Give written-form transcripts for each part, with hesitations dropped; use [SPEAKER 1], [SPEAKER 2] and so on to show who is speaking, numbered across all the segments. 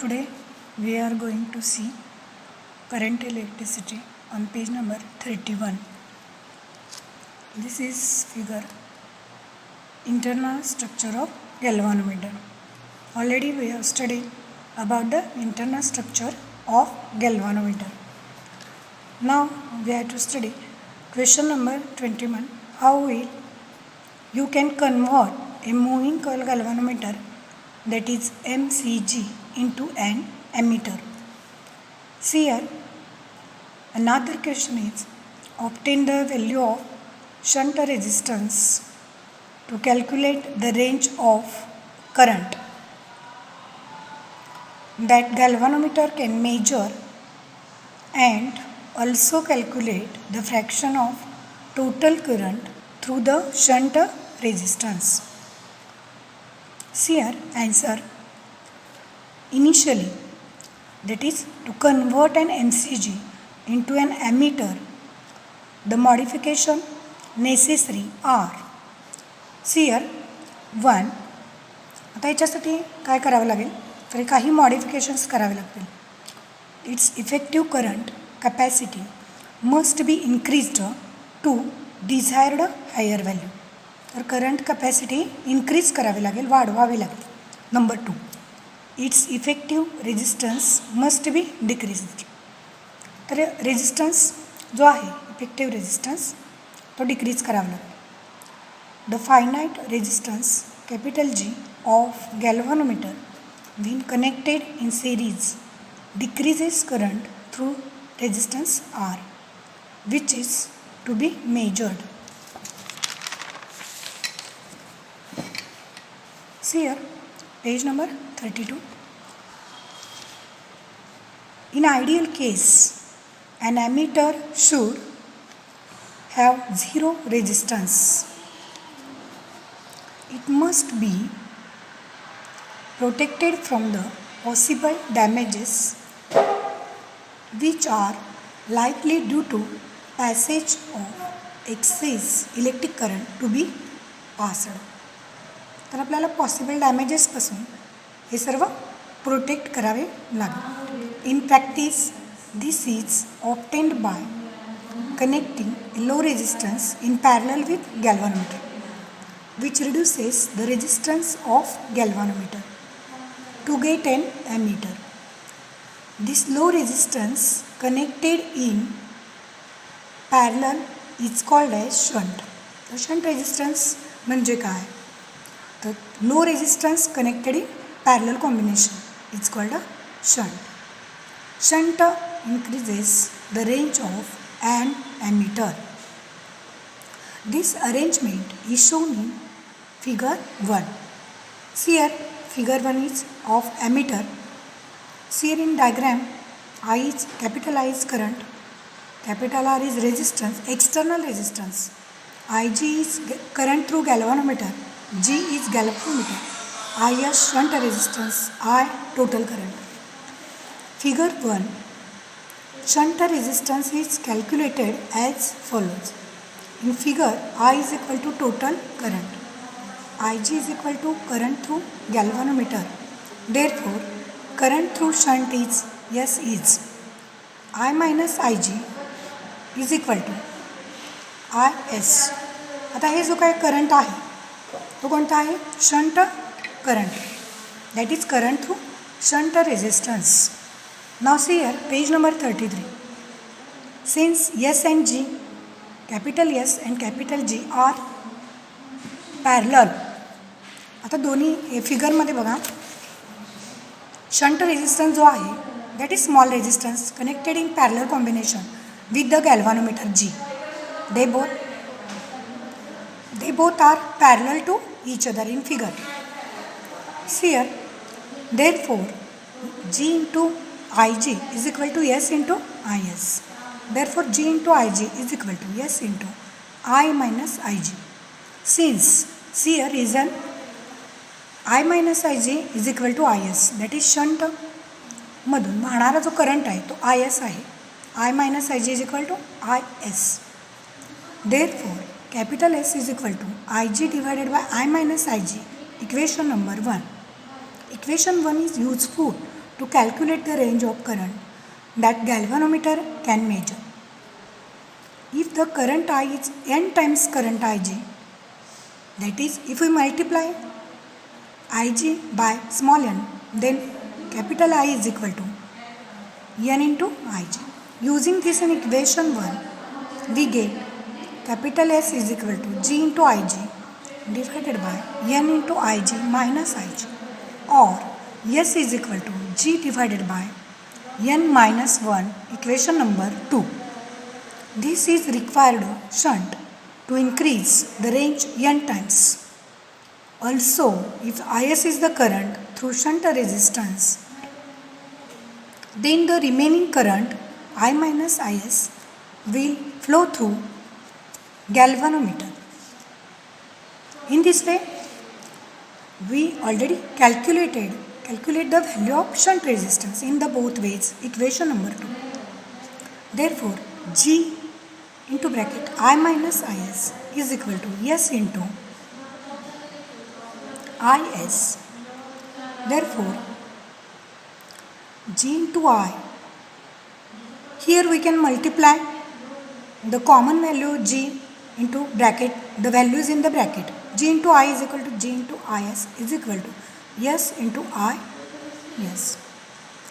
[SPEAKER 1] Today we are going to see current electricity on page number 31. This is figure internal structure of galvanometer. Already we have studied about the internal structure of galvanometer. Now we have to study question number 21. How will you can convert a moving coil galvanometer, that is MCG, into an ammeter. See here, another question is obtain the value of shunt resistance to calculate the range of current that galvanometer can measure and also calculate the fraction of total current through the shunt resistance. See here, answer. Initially, that is to convert an MCG into an ammeter, the modification necessary are. See here, 1. आता याच्यासाठी काय करावं लागेल, तर काही modifications करावे लागतील. Its effective current capacity must be increased to desired higher value. तर करंट कॅपॅसिटी इन्क्रीज करावी लागेल, वाढवावी लागेल. Number 2, its effective resistance must be decreased. तर रेजिस्टन्स जो आहे इफेक्टिव्ह रेजिस्टन्स तो डिक्रीज करावा लागेल. The finite resistance capital G of galvanometer when connected in series decreases current through resistance R, which is to be measured. See here, page number 32. In ideal case, an ammeter should have zero resistance. It must be protected from the possible damages which are likely due to passage of excess electric current to be passed. तर आपल्याला possible डॅमेजेसपासून हे सर्व protect करावे लागेल. In practice this is obtained by connecting low resistance in parallel with galvanometer which reduces the resistance of galvanometer to get an ammeter. This low resistance connected in parallel is called as shunt. The shunt resistance म्हणजे काय, तर low resistance connected in parallel combination is called a shunt. Shunt increases the range of an ammeter. This arrangement is shown in figure 1. See here, figure 1 is of ammeter. See here in diagram, I is capital I is current, capital R is resistance, external resistance. Ig is current through galvanometer, G is galvanometer, I is shunt resistance, I total current. Figure 1, shunt resistance is calculated as follows. In figure, I is equal to total current. Ig is equal to current through galvanometer. Therefore, current through shunt is S is I minus Ig is equal to Is. आता हे जो काय current आहे तो कोणता आहे, shunt current, that is current through shunt resistance. Now see here, page number 33. Since S and G, capital S and capital G are parallel. आता दोन्ही हे फिगरमध्ये बघा, शंट रेजिस्टन्स जो आहे that is small resistance connected in parallel combination with the galvanometer G. They both are parallel to each other in figure. See here, therefore G into Ig is equal to S into Is. Therefore G into Ig is equal to S into I minus Ig. Since see here reason I minus Ig is equal to Is, that is shunt मधून वाहणारा जो current आहे तो Is आहे. I minus Ig is equal to Is. Therefore capital S is equal to Ig divided by I minus Ig, equation number 1. Equation 1 is useful to calculate the range of current that galvanometer can measure. If the current I is n times current Ig, that is, if we multiply Ig by small n, then capital I is equal to n into Ig. Using this in equation 1, we get capital S is equal to G into Ig divided by n into Ig minus Ig, or S is equal to G divided by n minus 1, equation number 2. This is required shunt to increase the range n times. Also, if Is is the current through shunt resistance, then the remaining current I minus Is will flow through galvanometer. In this way, we already calculate the value of shunt resistance in the both ways, equation number 2. Therefore, G into bracket I minus Is is equal to S into Is. Therefore, G into I, here we can multiply the common value G into bracket, the values in the bracket. G into I is equal to G into Is is equal to S into I, yes.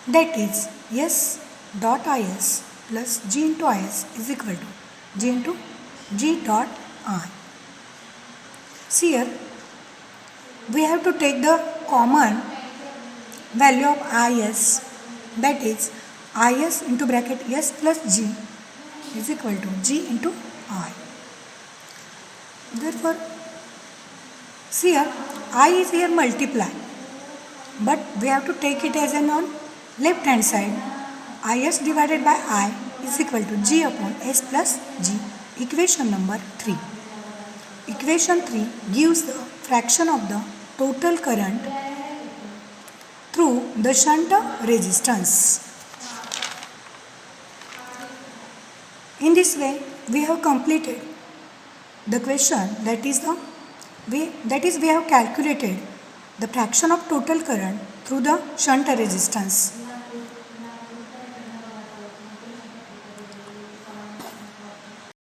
[SPEAKER 1] That is S dot Is plus G into Is is equal to G into G dot I. See here, we have to take the common value of Is, that is Is into bracket S plus G is equal to G into I. Therefore, see here, I is here multiply, but we have to take it as an on left hand side. Is divided by I is equal to G upon S plus G, equation number 3. Equation 3 gives the fraction of the total current through the shunt resistance. In this way, we have completed the question, that is we have calculated the fraction of total current through the shunt resistance.